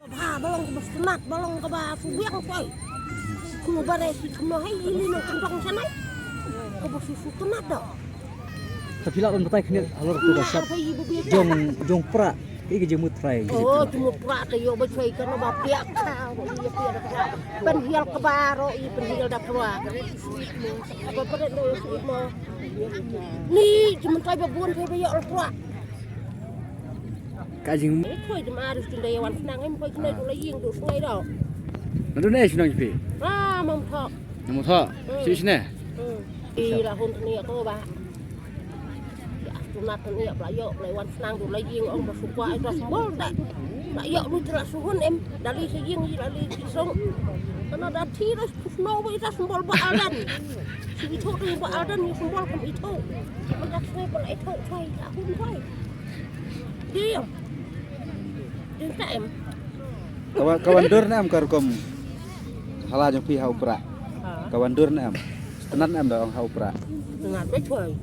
Balong ke Bastenat, balong ke Basubiang coy. Kuno bare si kuno hai ini no kentong sana. Ke Basusu tenat dah. Tapi lah orang betai kena alor tu dasar. Jong pra, ini jemut try. Oh, jemut pra tu yo becai kerana bapiak kau. Iya piak dah. Penhial ke baro, iya penhial dah keluar. Apa pada tu semua. Ni jemut try babun saya yo keluar. Kajing. Thôi thì mà được chuyện đây hoàn năng em quay cái này tôi lấy riêng được ngay đâu. Nanti ni sih nang pi. Mong thọ. Namu tha. Sini sini. Đi là hôn này cô bà. Chúng ta thân nghiệp lại dọ lại hoàn năng tôi lấy riêng ông bà sụp qua ra bố đại. Lại dọ lui là xuống em đã đi xây riêng gì đã đi sống. Nó đã thi đó nó với ra sum bol bà Aldan. Chỉ thôi đi bà Aldan như sum bol không ít thôi. Nó đã thuê bà lại thôi thôi đã hôn thôi. Đi không? Kawan dur nam karkom hala jong pi hau pra. Kawan dur nam. Tenat nam dong hau pra. Tenat baik boy.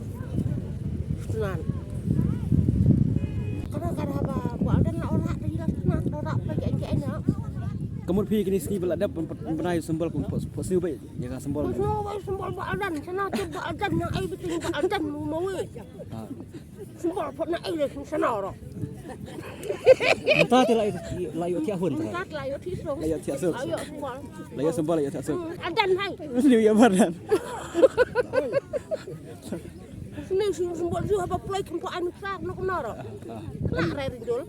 Tenat. Kadang-kadang apa ada nak orang tadi lah tenat orang lagi kayaknya. Kamu pi kini ski belada penai sembol posiu baik jangan sembol. Sembol Baaldan sana tu Baaldan yang ai betul Baaldan mau. Sembol pun nak ai le sana orang. Entah tidak layu tiap hun. Entah layu tisuk. Layu tiap suk. Layu sembol layu tiap suk. Aldan hai. Liu ya badan. Ni sembol tu apa play kempo anu sak nak naro. Lah rere dul.